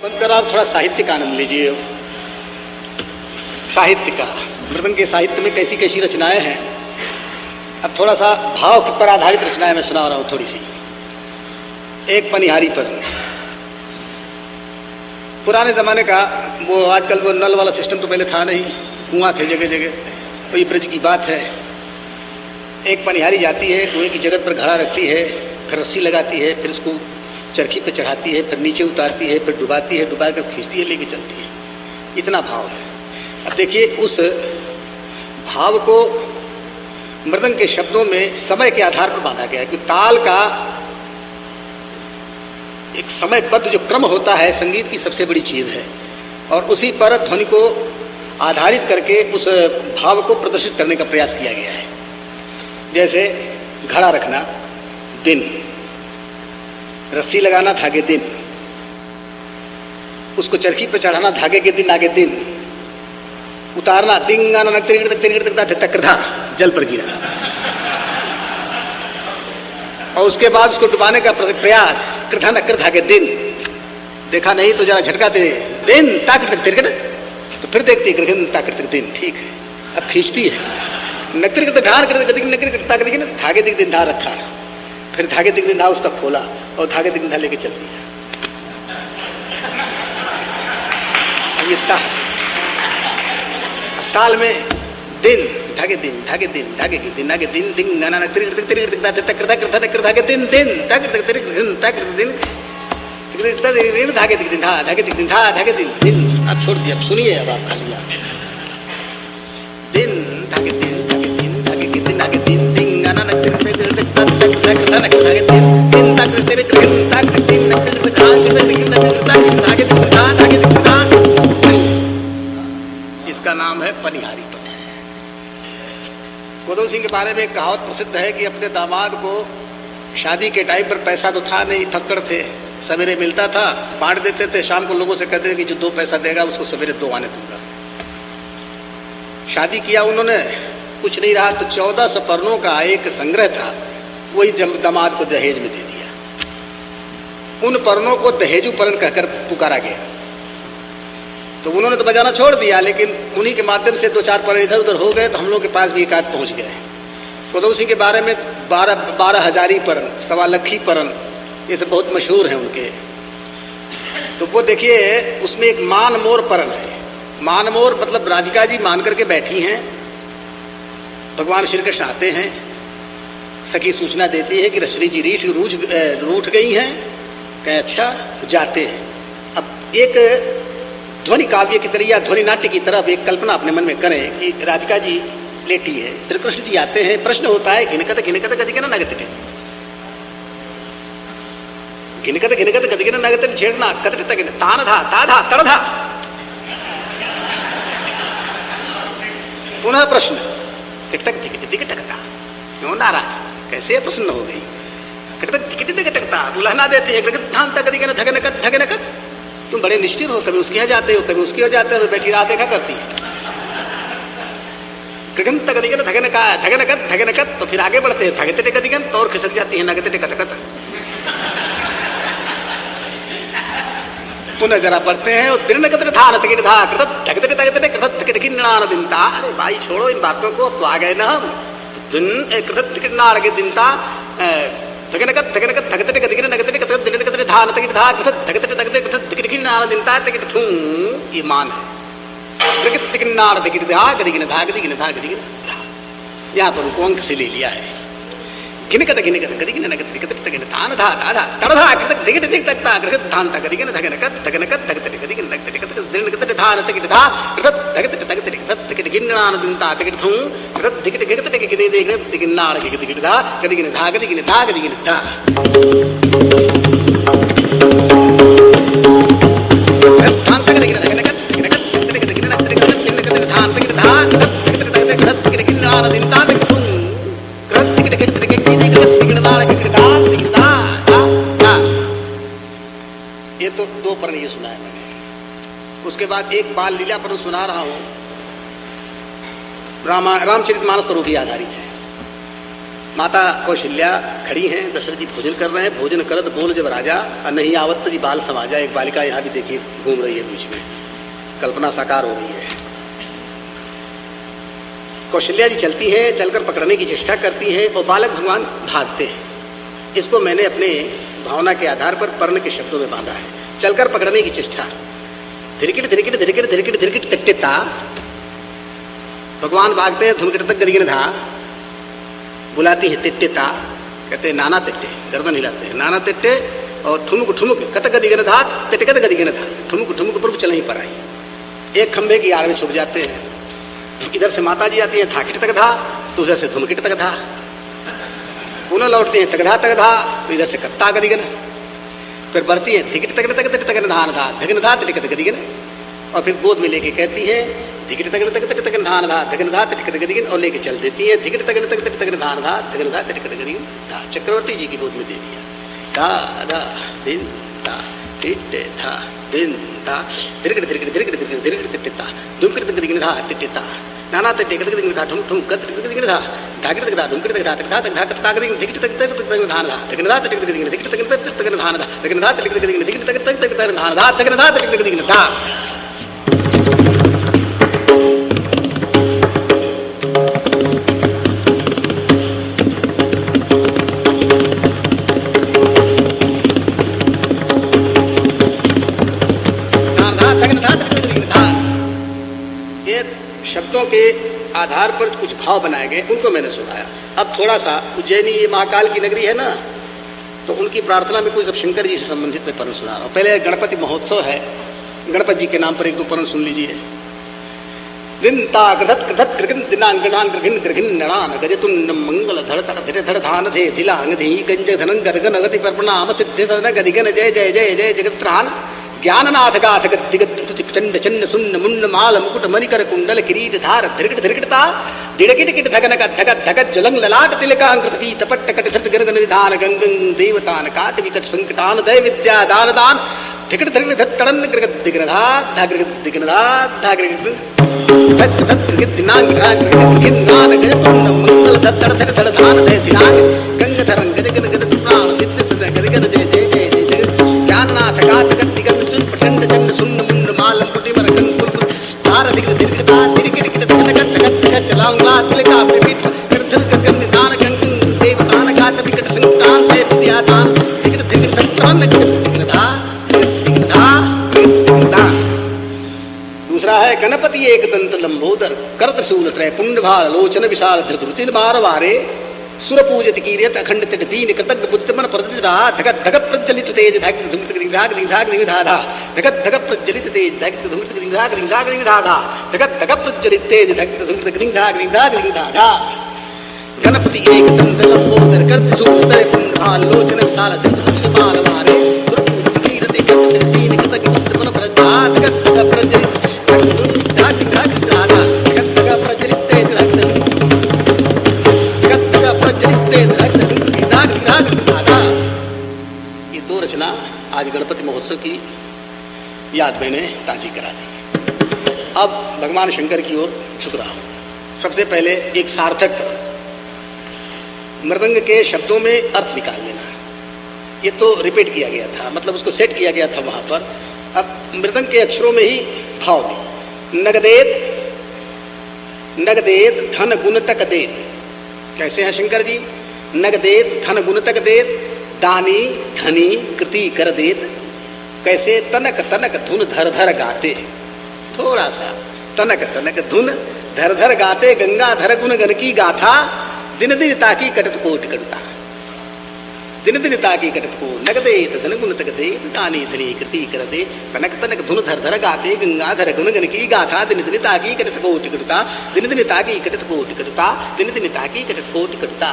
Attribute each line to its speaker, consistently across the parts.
Speaker 1: बंद कर आप थोड़ा साहित्य का आनंद लीजिए। साहित्य का, मृदंग के साहित्य में कैसी कैसी रचनाएं हैं। अब थोड़ा सा भाव पर आधारित रचनाएं मैं सुना रहा हूं थोड़ी सी। एक पनिहारी पर, पुराने जमाने का, वो आजकल वो नल वाला सिस्टम तो पहले था नहीं, कुआं थे जगह जगह, तो ये ब्रज की बात है। एक पनिहारी जाती है, कुएं की जगत पर घड़ा रखती है, फिर रस्सी लगाती है, फिर उसको चरखी पे चढ़ाती है, फिर नीचे उतारती है, फिर डुबाती है, डुबा कर खींचती है, लेके चलती है। इतना भाव है। अब देखिए उस भाव को मृदंग के शब्दों में समय के आधार पर बांधा गया है कि ताल का एक समयबद्ध जो क्रम होता है संगीत की सबसे बड़ी चीज है, और उसी पर ध्वनि को आधारित करके उस भाव को प्रदर्शित करने का प्रयास किया गया है। जैसे घड़ा रखना दिन, रस्सी लगाना धागे दिन, उसको चरखी पर चढ़ाना धागे के दिन आगे दिन, उतारना तिंगाना तकरधा जल पर गिरा, और उसके बाद उसको डुबाने का प्रयास कृधा नक्कर धागे दिन, देखा नहीं तो जरा झटका दे दिन ताकत तिरकट, तो फिर देखती है ताकत दिन, ठीक है। अब खींचती है नक्कर ढार कर धागे दिख दिन ढा रखा, फिर धागे दिख दिन ढा उसका खोला और धागे दिख दिन लेके चलती है। ये ताल में दिन धागे दिन धागे दिन धागे के दिन आगे दिन दिन गाना धागे दिन दिन धागे दिख दिन धागे दिख दिन धागे दिन दिन। अब छोड़ दिया, अब सुनिए, अब आप खाली दिन धागे दिन धागे के दिन आगे दिन दिन गाना इसका नाम है पनिहारी पर। गोदो सिंह के बारे में एक कहावत प्रसिद्ध है कि अपने दामाद को शादी के टाइम पर पैसा तो था नहीं, थक्कड़ थे, सवेरे मिलता था, बांट देते थे, शाम को लोगों से कहते थे कि जो 2 पैसा देगा उसको सवेरे 2 आने दूंगा। शादी किया उन्होंने, कुछ नहीं रहा तो 14 सपर्णों का एक संग्रह था, वही दामाद को दहेज में दे दिया। उन पर्णों को दहेजू पर्ण कहकर पुकारा गया, तो उन्होंने तो बजाना छोड़ दिया, लेकिन उन्हीं के माध्यम से 2-4 पर्ण इधर उधर हो गए, तो हम लोग के पास भी एक आध पहुंच गए। गोदो सिंह के बारे में 12 हजारी पर्ण, 1.25 लखी पर्ण, ये सब बहुत मशहूर हैं उनके। तो वो देखिए उसमें एक मान मोर पर्ण है। मान मोर मतलब राधिका जी मान करके बैठी हैं, भगवान श्री कृष्ण आते हैं, सखी सूचना देती है कि रश्मि जी रूठ गई हैं, कहे अच्छा, जाते हैं। अब एक ध्वनि काव्य की तरह या ध्वनि नाट्य की तरफ एक कल्पना अपने मन में करें कि राधिका जी लेटी है, श्री कृष्ण जी आते हैं, प्रश्न होता है घिनकत गति ना नगत घिनकत गति ना नगत छेड़ना कत तान धा ताधा तड़धा। पुनः प्रश्न टिकटकता, क्यों नाराज, कैसे प्रसन्न हो गई, टिकटकता बुलाना देते हैं, तुम बड़े निष्ठुर हो, कभी उसके यहाँ जाते हो, कभी उसके यहाँ जाते हो, बैठी रात देखा करती है। धगनकत, तो फिर आगे बढ़ते हैं, धगते गदिगन तो और खिसक जाती है, नगते कतकत। पुनः जरा बढ़ते हैं, और अरे भाई छोड़ो इन बातों को, अब तो आ गए ना हम। ये मान है। यहाँ पर उनको अंक से ले लिया है। घिनकत तान धा ताधा तड़धा ये तो 2 पर्ण ये सुना है मैंने। उसके बाद एक बाल लीला पर सुना रहा हूं, रामचरितमानस पर भी आधारित है। माता कौशल्या खड़ी हैं, दशरथ जी भोजन कर रहे हैं। भोजन करत बोल जब राजा, नहीं आवत जी बाल समाजा। एक बालिका यहाँ भी देखिए घूम रही है बीच में, कल्पना साकार हो रही है। कौशल्या जी चलती हैं, चलकर पकड़ने की चेष्टा करती हैं और बालक भगवान भागते हैं। इसको मैंने अपने भावना के आधार पर पर्ण के शब्दों में बांधा है। चलकर पकड़ने की चेष्टा, धिरकिट धिरकिट धिरकिट धिरकिट धिरकिट तिट्टिता, भगवान भागते हैं। धुमकिट तक गरीगन था, बुलाती है तिट्टिता, कहते हैं नाना तिट्टे, गर्दन हिलाते हैं नाना तिट्टे। और ठुमुक ठुमुक कत गदिगन था, तिटकत गदिगन था, ठुमुक ठुमुक पर चल नहीं पा रही। एक खंभे की आड़ में छुप जाते हैं। इधर से माता जी आती है, थाकिट तक था, तो उधर से धुमकिट तक था। पुनः लौटते हैं, तगधा तक था, तो इधर से कत्ता गदिगन। फिर बढ़ती है, धिकिट तक तक तक तक धान था, धगन था तिटकत गदिगन। और फिर गोद में लेके कहती है, धिकिट तक तक तक तक धान था, धगन था तिटकत गदिगन, और लेके चल देती है। धिकिट तक तक तक तक धान था, धगन था तिटकत गदिगन। चक्रवर्ती जी की गोद में दे दिया। धा धा दिन धा टिट्टे धा दिन धा धिरकिट धिरकिट धिरकिट धिरकिट धिरकिट तिट्टिता, धुमकिट तक गदिगन था तिट्टिता, नाना तिट्टे कत गदिगन था, ठुम ठुम कत गदिगन था, धाकिट तक था, धुमकिट तक था, तक था तक था कत गदिगन, धिकिट तक तक तक धान था, धगन था तिटकत गदिगन, धिकिट तक तक तक धान था, धगन था तिटकत गदिगन, धिकिट तक तक तक धान था, धगन था तिटकत गदिगन था। शब्दों के आधार पर कुछ भाव बनाए गए, उनको मैंने सुनाया। अब थोड़ा सा उज्जैनी, ये महाकाल की नगरी है ना, तो उनकी प्रार्थना में कुछ अब शंकर जी से संबंधित मैं पर्ण सुना रहा हूँ। पहले गणपति महोत्सव है, गणपति जी के नाम पर एक दो पर्ण सुन लीजिए। दिनता गृधत गृधत गृगिन दिनांग गणांग गृगिन गृगिन नणान गजतुंड मंगल धड़ तड़ धीरे धड़ धान धे दिलांग धी गंज धनंग गरगन अगति परप्रणाम सिद्धि सदन गदिगन जय जय जय जय जगत्रान ज्ञाननाथ गाथ गद्दिगत चंड चन्न सुन्न मुंड माल मुकुट मणिकर कुंडल किरीट धार धिरकिट धिरकिटता दिड़किट किट धगन का धगत धगत जलंग ललाट तिलकांकृत की तपट कट धृत गरगन निधान गंगं देवतान काट विकट संकटान दय विद्या दान दान धिकट धिरकिट धत तड़न गृगत दिगनधा धागृगत दिगनधा धागृगत धत धत गृगत दिनांग गृगत गिन्नान गजतुंड मंगल धत तड़ धड़ धड़ धान दय दिनांग गंग धरंग गजगन गजत प्राण सिद्ध सद गजगन जय जय जय जय ज्ञाननाथ गाथ गद्दिगन प्रचंड चंड सुन्न मुंड माल मुकुट मरकन कुल धार दिगन दिगता दिरकिट किट धगत धगत धगत चलाऊंगा तिलका पिपीट कर धल गगन निधान गंगं देवतान गाथ विकट संकटान दय विद्या दान दिगत दिगत तत्तन दिगनधा दिगनधा दिगनधा। दूसरा है गणपति एक दंत लंबोदर करत शूल त्रय पुंड भाल लोचन विशाल धृतुतिन बार वारे सुर पूजित कीर्त अखंड तिट दीन कृतज्ञ बुद्ध मन प्रजरा धगत धगत प्रज्वलित तेज धाग धुमत ग्रिंधाग ग्रिंधाग ग्रिंधाधा धगत धगत प्रज्वलित तेज धाग धुमत ग्रिंधाग ग्रिंधाग ग्रिंधाधा धगत धगत प्रज्वलित तेज धाग धुमत ग्रिंधाग ग्रिंधाग ग्रिंधाधा। गणपति एक दंत लंबोदर करत शूल त्रय पुंड भाल लोचन विशाल धृतुतिन बार वारे सुर पूजित कीर्त अखंड तिट दीन कृतज्ञ बुद्ध मन प्रजरा धगत धगत प्रज्वलित आज गणपति महोत्सव की याद मैंने ताज़ी करा दी। अब भगवान शंकर की ओर झुक रहा हूं। सबसे पहले एक सार्थक मृदंग के शब्दों में अर्थ निकाल लेना। ये तो रिपीट किया गया था, मतलब उसको सेट किया गया था वहां पर। अब मृदंग के अक्षरों में ही भाव दी। नगदेत नगदेत धन गुण तक देत। कैसे हैं शंकर जी? नगदेत धन गुण तक देत, दानी धनी कृति कर देत। कैसे? तनक तनक धुन धर धर गाते। थोड़ा सा तनक तनक धुन धर धर गाते, गंगा धर गुण गण की गाथा, दिन दिन ताकी कटत कोट कटता, दिन दिन ताकी कटत को। नगदेत धन गुण तक दे, दानी धनी कृति कर दे, तनक तनक धुन धर धर गाते, गंगा धर गुण गण की गाथा, दिन दिन ताकी कटत कोट कटता, दिन दिन ताकी कटत कोट कटता, दिन दिन ताकी कटत कोट कटता।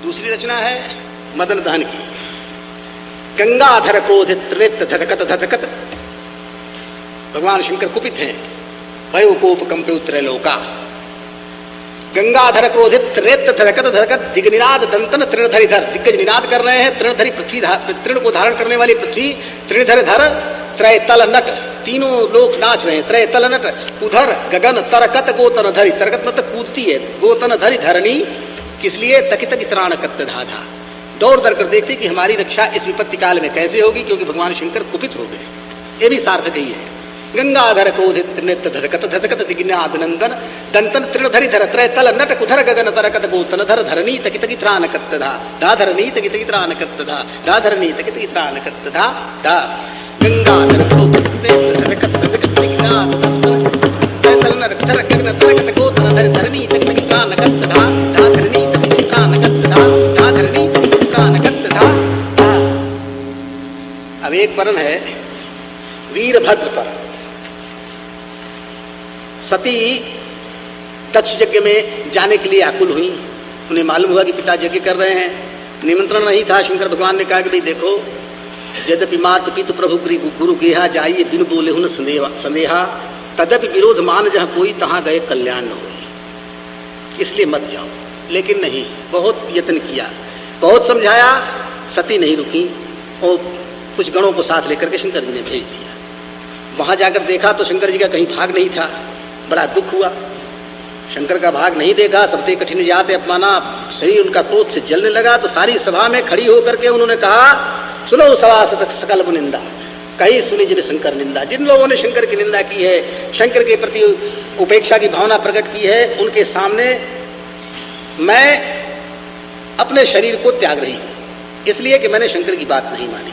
Speaker 1: दूसरी रचना है मदन दहन की। गंगाधर क्रोधित त्रिनेत्र धधकत धधकत। भगवान शंकर कुपित हैं, भय कोप कंपे उतरे लोका। गंगाधर क्रोधित त्रेत धरकत धरकत दिग्निनाद दंतन तृणधरी धर, दिग्गज निनाद कर रहे हैं। तृणधरी पृथ्वी, तृण को धारण करने वाली पृथ्वी, तृणधर धर, त्रयतल नट, तीनों लोग नाच रहे हैं। त्रयतल नट, उधर गगन तरकत गोतन धरी, तरकत मतलब कूदती है, गोतन धरी धरणी, किस लिए? तकित त्राणकत धाधा, दौड़ दौड़ कर देखती कि हमारी रक्षा इस विपत्ति काल में कैसे होगी, क्योंकि भगवान शंकर कुपित हो गए। ये भी सार्थक ही है। गंगाधर क्रोधित नृत्य धरकत धरकत दिग्नाद नंदन दंतन तृणधरी धर, त्रयतल नट, कुधर गगन तरकत गोतन धर, धरणी तकित त्राणकत धा, धा धरणी तकित त्राणकत धा, धा धरणी तकित त्राणकत धा, धा। गंगाधर क्रोधित नृत्य धरकत धरकत दिग्नाद नंदन त्रयतल नट, कुधर गगन तरकत गोतन धर, धरणी तकित त्राणकत धा, धा धरणी तकित त्राणकत धा, धा धरणी तकित त्राणकत धा, धा। अब एक परण है वीरभद्र पर। सती दक्ष यज्ञ में जाने के लिए आकुल हुई। उन्हें मालूम हुआ कि पिता यज्ञ कर रहे हैं, निमंत्रण नहीं था। शंकर भगवान ने कहा कि भाई देखो, यद्यपि मातु पितु प्रभु गुरु गेहा जाइए बिन बोले हुन संदेहा, तदपि विरोध मान जहाँ कोई तहाँ गए कल्याण न हो, इसलिए मत जाओ। लेकिन नहीं, बहुत यत्न किया, बहुत समझाया, सती नहीं रुकी और कुछ गणों को साथ लेकर के शंकर जी ने भेज दिया। वहां जाकर देखा तो शंकर जी का कहीं भाग नहीं था। बड़ा दुख हुआ, शंकर का भाग नहीं देखा। सबते कठिन जाते अपमाना, शरीर उनका क्रोध से जलने लगा। तो सारी सभा में खड़ी होकर के उन्होंने कहा, सुनो सभा सकल निंदा, कहीं सुनी जिन शंकर निंदा। जिन लोगों ने शंकर की निंदा की है, शंकर के प्रति उपेक्षा की भावना प्रकट की है, उनके सामने मैं अपने शरीर को त्याग रही हूं, इसलिए कि मैंने शंकर की बात नहीं मानी।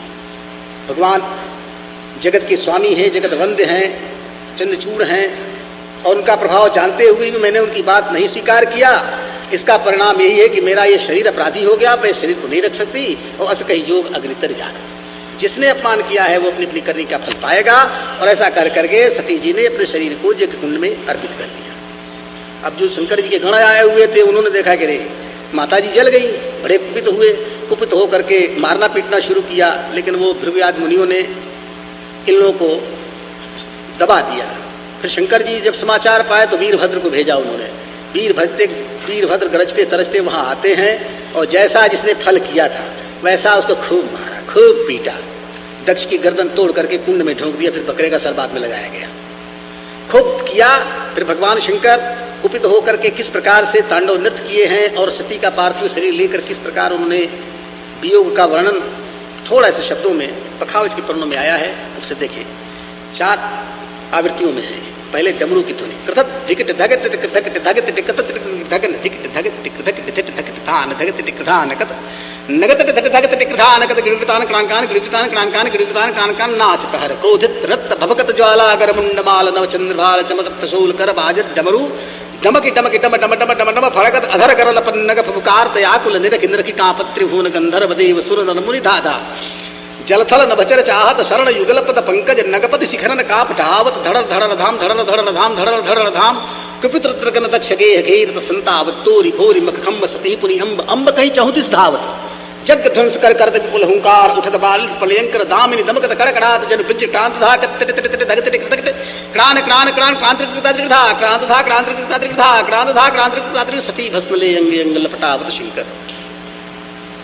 Speaker 1: भगवान जगत के स्वामी हैं, जगत वंद्य हैं, चंद्रचूड़ हैं, और उनका प्रभाव जानते हुए भी मैंने उनकी बात नहीं स्वीकार किया। इसका परिणाम यही है कि मेरा ये शरीर अपराधी हो गया, मैं शरीर को नहीं रख सकती, और अस कही योग अग्नितर जान। जिसने अपमान किया है वो अपनी अपनी करनी का फल पाएगा। और ऐसा कर करके सती जी ने अपने शरीर को यज्ञ कुंड में अर्पित कर दिया। अब जो शंकर जी के गण आए हुए थे, उन्होंने देखा कि रे माता जी जल गई, बड़े कुपित हुए। कुपित होकर के मारना पीटना शुरू किया, लेकिन वो भृगुयाद मुनियों ने इन लोगों को दबा दिया। फिर शंकर जी जब समाचार पाए तो वीरभद्र को भेजा उन्होंने। वीरभद्र गरजते तरजते वहां आते हैं, और जैसा जिसने फल किया था वैसा उसको खूब मारा, खूब पीटा, दक्ष की गर्दन तोड़ करके कुंड में झोंक दिया। फिर बकरे का सर बाद में लगाया गया, खूब किया। फिर भगवान शंकर कुपित होकर के किस प्रकार से तांडव नृत्य किए हैं, और सती का पार्थिव शरीर लेकर किस प्रकार उन्होंने वियोग का वर्णन थोड़ा से शब्दों में पखावज के पर्णों में आया है, उससे देखिए। 4 आवृत्तियों में है। पहले डमरू की ध्वनि, कृतक धिकट धगत धगत धगत टिकत धगन धिकट धगत टिकत धिकट धगत थान धगत टिकधान कत नगत धगत धगत टिकधान कत गिरितान क्रांकान गिरितान क्रांकान गिरितान क्रांकान नाच कहर क्रोधित रक्त भवकत ज्वाला गर मुंडमाल नव चंद्रभाल चमक तसोल कर बाजत डमरू डमकी डमकी डम डम डम डम डम फड़कत अधर करल पन्नग फुकार तयाकुल निरक इंद्र की कापत्रि भुवन गंधर्व देव सुर नर मुनि धाधा जलथल नभचर चाहत शरण युगलपद पंकज नगपति शिखरन काप ढावत धड़र धड़र धाम धड़र धड़र धाम धड़र धड़र धाम कुपित रुद्रगन दक्ष गेह घेर संतावत तोरी भोरी मखम्ब सती पुनि अम्ब अम्ब कहीं 34 धावत जग ध्वंस कर करत विपुल हुंकार उठत बाल पलयंकर दामिनी दमकत कड़कड़ात जन बिज क्रांत धा क्रान क्रान क्रान क्रांतिकृता क्रांत धा क्रांतिकृता क्रांत धा क्रांतिकृता सती भस्म ले अंग अंग लपटावत शंकर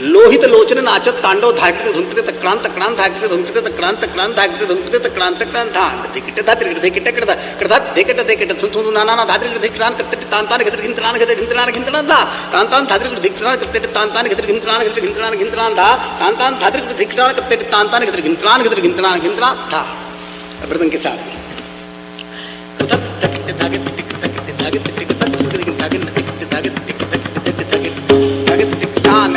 Speaker 1: लोहित लोचन नाचत तांडव धाकते धुंकते तक्रांत क्रांत धाकते धुंकते तक्रांत क्रांत धाकते धुंकते तक्रांत क्रांत धान धिकटे धात्रिक धिकटे कडा कडा धिकटे धिकटे थुथु नाना धात्रिक धिकरान करते तांतान गतर घिंतरान गतर घिंतरान घिंतरान धा तांतान धात्रिक धिकरान करते तांतान गतर घिंतरान गतर घिंतरान घिंतरान धा तांतान धात्रिक धिकरान करते तांतान गतर घिंतरान गतर घिंतरान घिंतरान धा। मृदंग के साथ कथा धिकटे धागे धिकटे धागे धिकटे धागे धिकटे धागे धिकटे धागे धिकटान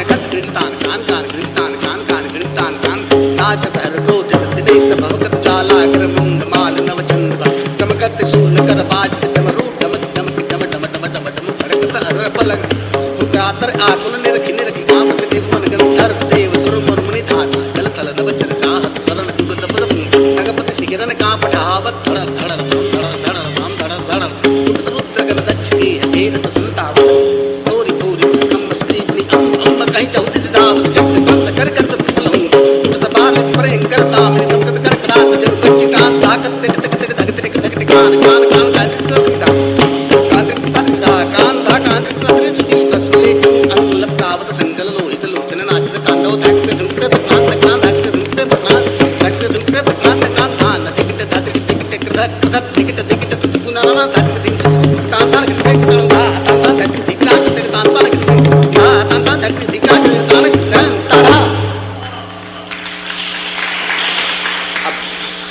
Speaker 1: कत कीर्तान कान कान कीर्तान कान कान कीर्तान कान नाचत हर क्रोध देत भवकत ज्वाला कर मुंड माल नव चंद्र चमकत शूल कर बाज डमरू डम डम डम डम डम डम डम भड़कत हर पलग उगातर आकुल निरखि निरखि कामत देवन गंधर्व देव सुर मुनि धाता जल तल नव चर चाहत शरण दुग दब दब नगपत शिखरन का पठावत धड़ धड़ धड़ धड़ धाम धड़ धड़ उत रुद्रगन दक्ष के हेर संताव तोरी तोरी कम सती पुनि अम्ब कहीं 34 धावत जग बंद कर कर फल हूं उत बाल भयंकर ताम दमकत कर कड़ात जब पंच कान धाकत तक तक तक तक तक कान कान कान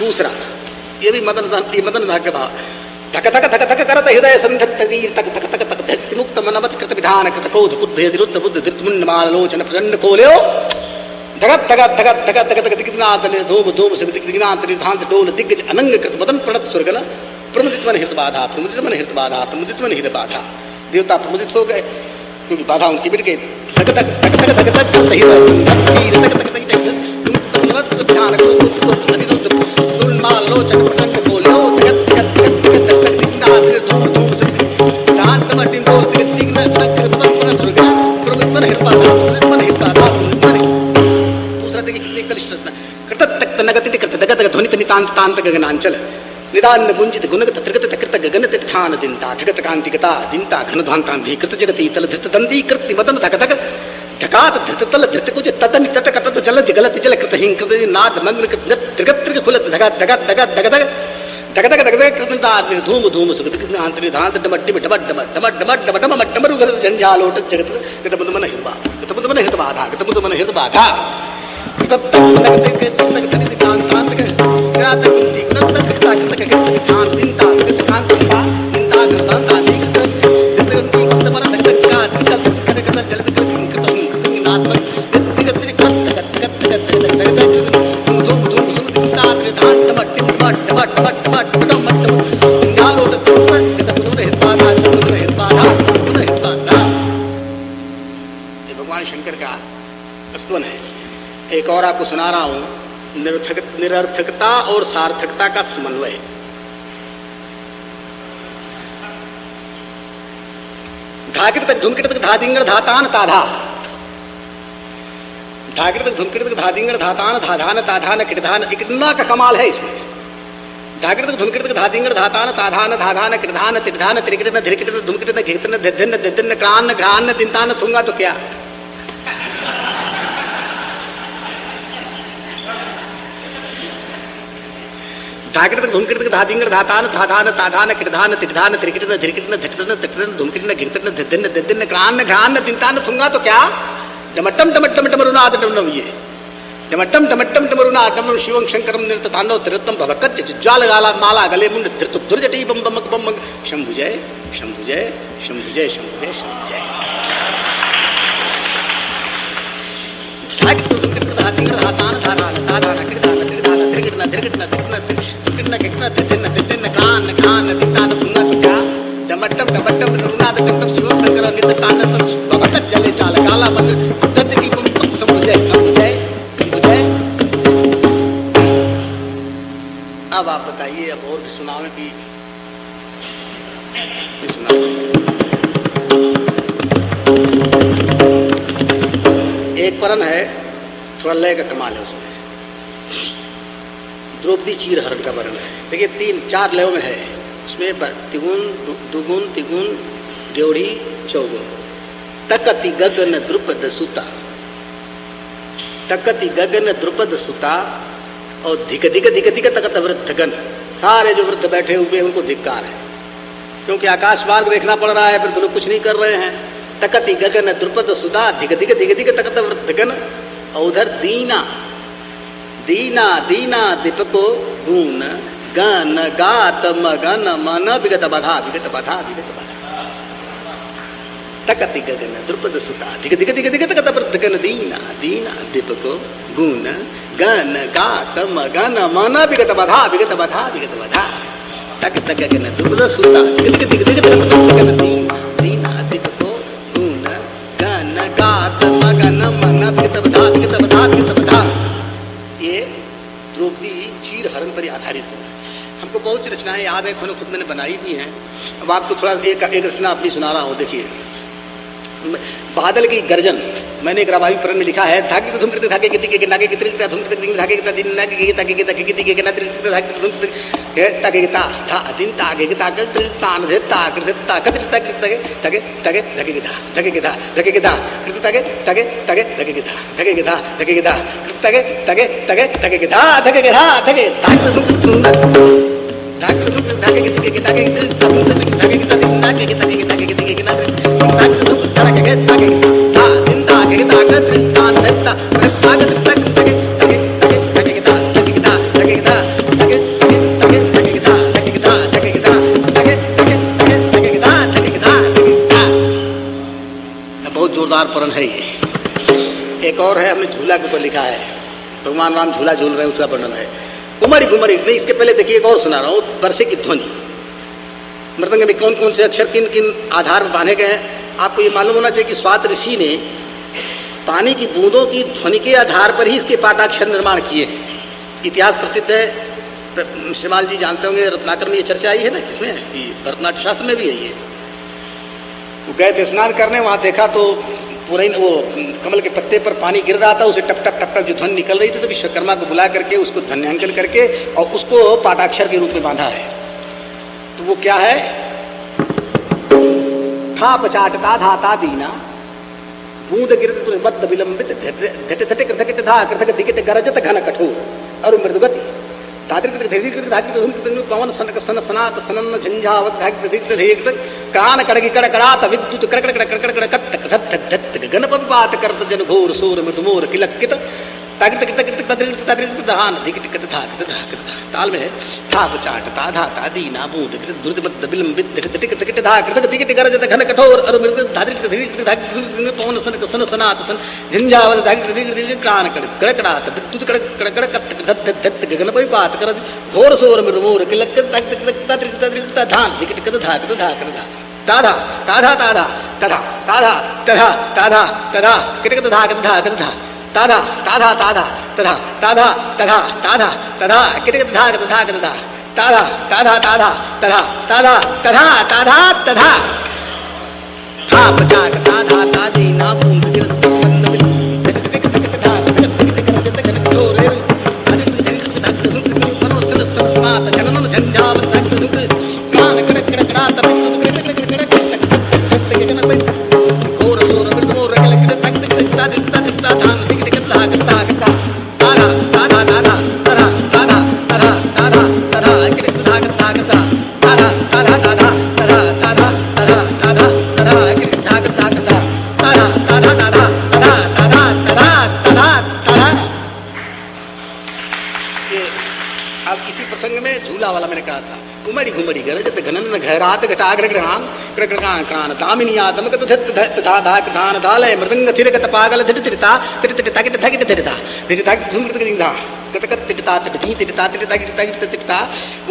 Speaker 1: दूसरा ये भी मदन भाग्य भाव धक धक धक धक करत हृदय संधक तीर तक धक धक तक धक मुक्त मनमत कृत विधान कृत क्रोध बुद्धि विरुद्ध बुद्ध धृतमुंड मालोचन प्रचंड कोल्यो धगत धगत धगत धगत धगत धगत दिग्नाथ निर्धूम धूम से दिग्नाथ निर्धांत डोल दिग्गज अनंग कृत मदन प्रणत सुरगन प्रमुदित मन हृत बाधा प्रमुदित मन हृत बाधा प्रमुदित मन हृत बाधा देवता प्रमुदित हो गए क्योंकि बाधा उनकी मिट गई धक धक धक धक धक धक हृदय संधक तीर तक तक तक मुक्त मनमत ध्यान क्रोध बुद्धि विरुद्ध बुद्ध मालोचन प्रचंड कोल्यो निदान गुंजित गुणगत त्रिगत तकृत गगनत ठान दिनता ठगत कांतिगता दिनता घन ध्वांतांधि कृत जगति तल धृत दंदी कृति मदन धक धक धकात धृत तल धृत कुज तदन तट कटत जल जगलत जल कृत हिं कृत नाद मग्न त्रिगत त्रिग खुलत धगत धगत धगत धगत धगत धगत धगत कृतदा धूम धूम सुगत कृतांत निधांत डमट्टि डमट डमट डमट डमट डमट डमट डमरु गल जंजालोट जगत गतमुद मन हिरबा गतमुद मन हिरबा गतमुद मन हिरबा तक तक तक तक तक कांतांत के रात कुंती तक तक तक तक ध्यान दिनता तक कांतिका दिनता गतांता दिक तक दिनती तमन तक तक का तक तक तक जल तक कृत नात्मक दिक तक तक तक तक धूम धूम सुमता त्रिधान टमट टमट टमट टमट टमट जालोट गतमुद हिरबाधा गतमुद हिरबाधा गतमुद हिरबाधा ये भगवान शंकर का स्तवन है। एक और आपको सुना रहा हूं निरर्थकता और सार्थकता का समन्वय। धाकिट तक धुमकिट तक धादिंगड़ धातान ताधा धाकिट तक धुमकिट तक धादिंगड़ धातान धाधान ताधान किटधान कितना का कमाल है इसमें। धाकिट तक धुमकिट तक धादिंगड़ धातान ताधान धाधान किटधान तिटधान त्रिकिटन धिरकिटन धुमकिटन घिटन धिन धिन क्रान घ्रान दिनतान थूंगा तो क्या धाकिट धूमकिट धादिंगड़ धातान धाधान ताधान किटधान तिटधान त्रिकिटन धिरकिटन धटन तटन धूमकिटन घिटन धिन धिन क्रान घ्रान दिनतान थूंगा तो क्या डमट्टम डमट्टम डमरुनाद डमनम ये डमट्टम डमट्टम डमरुनाद डमनम शिवं शंकरम निर्ततानो तिरतम भवकत ज्वाल गाला माला गले मुंड धृत दुर्जटी बम बम बम शंभु जय शंभु जय शंभु जय शंभु जय शंभु जय धाकिट धूमकिट धादिंगड़ धातान धाधान ताधान किटधान तिटधान त्रिकिटन धिरकिटन डमट्टम डमट्टम रुनाद डमट्टम शिवं शंकर निर्ततान भवकत जले चाल गाला बन दत्त की बम शंभु जय शंभु जय शंभु जय। अब आप बताइए अब और भी सुनावे की एक परन है थोड़ा लय का कमाल है उसमें। द्रौपदी चीर हरण का वर्णन है। देखिए 3-4 लयों में है उसमें तिगुन दुगुन तिगुन ड्योढ़ी चौगुन। तकति गगन द्रुपद सुता तकति गगन द्रुपद सुता और धिक धिक धिक धिक तकत वृद्धगन सारे जो वृद्ध बैठे हुए उनको धिक्कार है क्योंकि आकाश मार्ग देखना पड़ रहा है फिर तो लोग कुछ नहीं कर रहे हैं। तकति गगन द्रुपद सुता धिक धिक धिक धिक तकत वृद्धगन और उधर दीना दीना दीना दीपको गुण गन गात मगन मन विगत बधा विगत बधा विगत बधा तकति गगन द्रुपद सुता धिक धिक धिक धिक तकत वृद्धगन दीना दीना दीपको गुण गन गात मगन मन विगत बधा विगत बधा विगत बधा तक तक गगन द्रुपद सुता धिक धिक धिक धिक तकत वृद्धगन दीना दीना दीपको गुण गन गात मगन मन विगत बधा विगत बधा विगत बधा। ये द्रौपदी चीर हरण पर आधारित है। हमको बहुत सी रचनाएं याद है खुद मैंने बनाई भी हैं। अब आपको थोड़ा एक रचना अपनी सुना रहा हूँ। देखिए बादल की गर्जन मैंने एक रामायण पुराण में लिखा है। धागे धूम करते धागे कितने के नागे कितने धूम करते धागे कितना दिन नागे के ताके के ताके कितने के नागे धागे धूम करते ताके ता था दिन तागे के ताके तान दे ताके ताके ताके ताके ताके ताके धागे के धा धागे के धा धागे के धा कितने ताके ताके ताके धागे के धा धागे के धा धागे के धा ताके ताके ताके धागे के धा धागे के धा धागे ताके धूम बहुत जोरदार परण है ये। एक और है, हमने झूला के ऊपर लिखा है, भगवान राम झूला झूल रहे हैं, उसका वर्णन है। घुमरी घुमरी नहीं, इसके पहले देखिए एक और सुना रहा हूँ, वर्षे की ध्वनि। मृदंग में कौन कौन से अक्षर किन किन आधार पर बांधे गए हैं आपको ये मालूम होना चाहिए कि स्वात ऋषि ने पानी की बूंदों की ध्वनि के आधार पर ही इसके पाठाक्षर निर्माण किए। इतिहास प्रसिद्ध है, शिमाल जी जानते होंगे, रत्नाकर में ये चर्चा आई है ना, किसमें, भरतनाट्य शास्त्र में भी है ये। वो गए थे स्नान करने, वहां देखा तो पूरा वो कमल के पत्ते पर पानी गिर रहा था, उसे टप टप टप टप जो ध्वनि निकल रही थी, तो विश्वकर्मा को बुला करके उसको ध्वन्यांकन करके और उसको पाठाक्षर के रूप में बांधा है। तो वो क्या है, था पचाटता धाता दीना बूंद गिरत बद्ध विलंबित घट घट घट धा कृतक दिगित गरजत घन कठोर और मृदुगति पवन सन सनात सनन झंझावत कान कड़गी कड़कड़ात विद्युत कड़कड़ कड़कड़ कड़कड़ गणपत करत जन घोर सोर मृदुमोर किलकित ताल में है, था पचाट ता धा ता दीना बूंद द्रुत बद्ध विलंबित घट घट धा कृतक दिगित गरजत घन कठोर और पवन सन सनात सन झंझावत कान कड़कड़ात विद्युत कड़कड़ कड़कड़ गणपत करत घोर सोर मृदुमोर किलकित धान दिगित धा ताधा ताधा ताधा तधा ताधा तधा ताधा तधा किटकत धा धा धा ताधा ताधा ताधा तधा ताधा तधा ताधा तधा किटकत धा धा धा ताधा ताधा ताधा तधा ताधा तधा ताधा तधा था पचाट ताधा तादी ना बूंद गिरत घुमरी गरजत घनन घरात घटाग्रग्रहान क्रक्रकान क्रान दामिनियातम कत धत धत धा धाक धान दालय मृदंग थिरगत पागल धिट थिरता तिरत तकित धकित थिरता धिट धक धुंगत गिंधा कतकत तिरता तिरती तिरता तिरता तिरता तिरता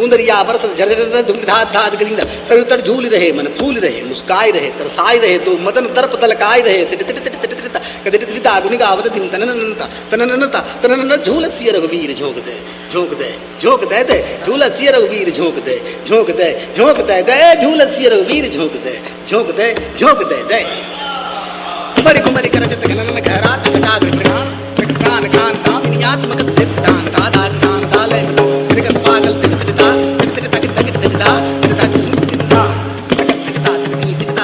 Speaker 1: उंदरिया बरस जरजर धुंग धा धा गिंधा तरुतर झूल रहे मन फूल रहे मुस्काई रहे तरसाई रहे तो मदन दर्प दलकाई रहे तिरता कदित तिरता अग्निका अवद दिन तनननता तनननता तननन झूल सिय रघुवीर झोंक दे झोंक दे झोंक दे दे झूल सिय रघुवीर झोंक दे झोंक दे झोंक दे दे झूल सिय रघुवीर झोंक दे झोंक दे झोंक दे दे घुमरी घुमरी करजत घनन घरात घटाग्रग्रहान कान कान दामिनियात्मक सिद्धांत दादा कान दालय मृगत पागल तिरता तिरता तकित तिरता तिरता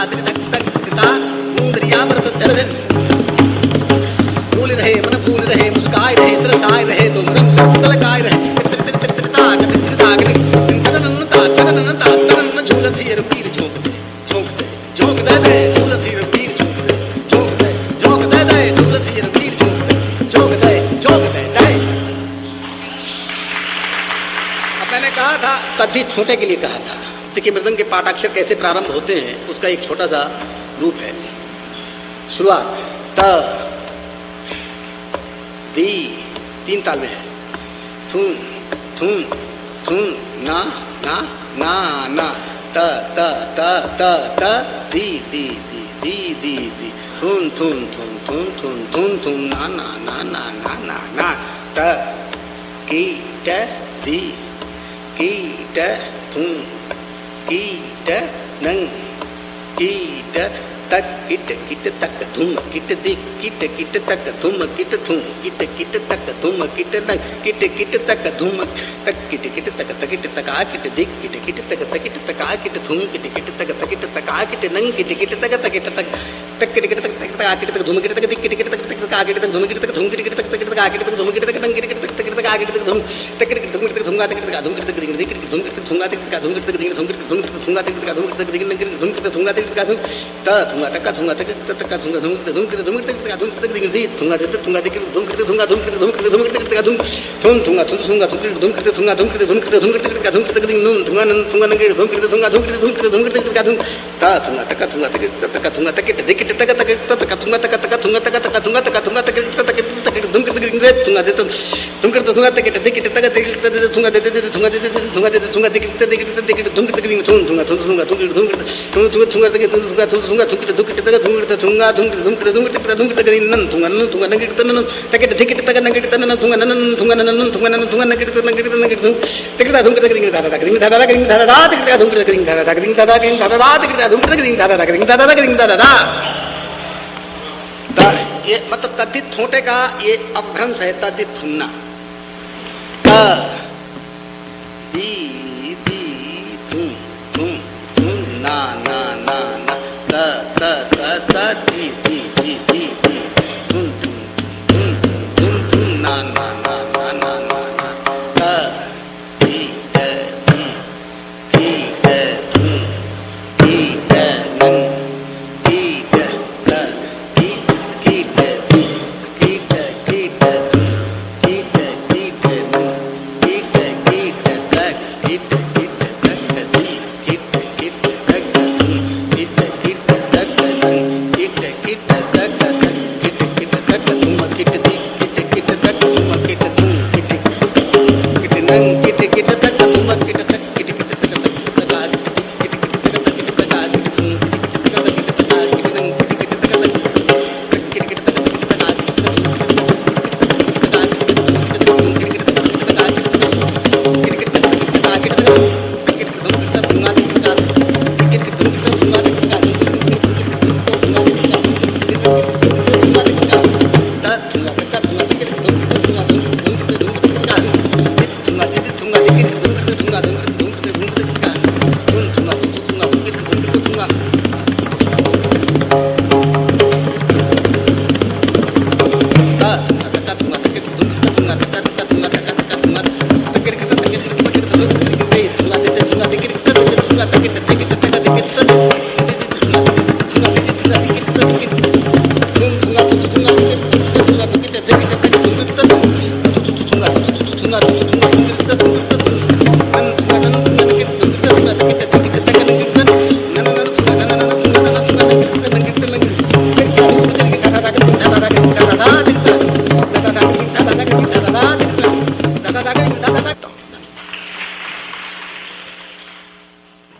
Speaker 1: तिरता तिरता तिरता तिरता उंदरिया बरस जरजर फूल रहे मन फूल रहे मुस्काई रहे तरसाई रहे तो मदन तलकाई रहे तिरता तिरता तनननता तनननता तननन झूल सिय रघुवीर झोंक दे झोंक दे झोंक दे दे झूल सिय रघुवीर झोंक दे झोंक दे दे झूल सिय रघुवीर झोंक दे झोंक दे दे। अब मैंने कहा था तब भी छोटे के लिए कहा था, देखिए मृदंग के पाठाक्षर कैसे प्रारंभ होते हैं उसका एक छोटा सा रूप है। शुरुआत त दी, 3 ताल में है, थून थून थून ना ना ना ना त त त त त दी दी दी दी दी दी थून थून थून थून थून थून थून ना ना ना ना ना ना ना त की ट दी की ट थून की ट नंग की ट तक किट किट तक धूम किट दिक किट किट तक धूम किट धूम किट किट तक धूम किट तक किट किट तक धूम तक किट किट तक तकिट तक आ किट दिक किट किट तक तकिट तक आ किट धूम किट किट तक तकिट तक आ किट नंग किट किट तक तकिट तक तक किट किट तक तक आ किट तक धूम किट तक दिक किट किट तक तक आ किट तक धूम किट तक धूम किट किट तक तकिट तक आ किट तक धूम किट तक नंग किट किट तक तकिट तक आ किट तक धूम तक किट धूम किट धूम तक तक धूम किट तक दिक किट धूम किट धूम तक तक धूम किट तक धूम किट धूम किट धूम तक तक धूम किट तक दिक नंग किट धूम किट धूम तक तक धूम ता धूम तक धूम तक तक धूम धूम धूम किट धूम किट तक धूम तक दिक दी धूम तक धूम तक धूम किट धूम धूम किट धूम किट धूम किट तक धूम धूम धूम धूम धूम किट धूम किट धूम धूम किट धूम किट धूम किट तक धूम किट तक दिक नून धूम नन धूम नंग किट धूम किट धूम धूम किट धूम किट धूम किट तक धूम ता धूम तक धूम तक किट दिक किट तक तक धूम तक तक धूम तक तक धूम तक धूम तक तक धूम किट दिक धूम दे धूम किट धूम तक किट दिक किट तक दिक धूम दे धूम दे धूम दे धूम दिक किट दिक दिक धूम किट दिक धूम धूम धूम धूम धूम धूम धूम तक धूम धूम किट धूम किट तक धूम किट धूम धूम धूम किट धूम किट धूम किट नन धूम नन धूम नंग किट नन तक किट दिक किट तक नंग किट नन धूम नन धूम नन धूम नन धूम नंग किट नंग किट नंग किट धूम तक धूम किट दिक दादा दादा दादा दादा दादा तक धूम किट दिक दादा दादा दादा दादा दादा तक धूम किट दिक दादा दादा दादा दादा ये मतलब तद्धित ठोंटे का ये अपभ्रंश है तद्धित थुमना त दी दी थुम थुम थुम ना ना ना ना त त त त दी दी दी दी दी थुम थुम थुम थुम थुम ना ना ना ना ना ना ना त दी द दी दी द थुम दी द नंग दी द त दी दी द दी दी द दी द थुम दी द दी द नंग दी द दी द तक दी द दी द तक दी दी द दी द तक थुम दी द दी द तक नंग दी द दी द तक दी द दी द तक थुम दी द दी दी द तक थुम दी द थुम दी द नंग दी द दी द तक थुम दी द तक दी द तक तक तक आ दी द तक तक आ दी थुम दी द तक तक आ दी नंग दी द तक तक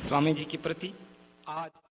Speaker 2: स्वामी जी के प्रति आज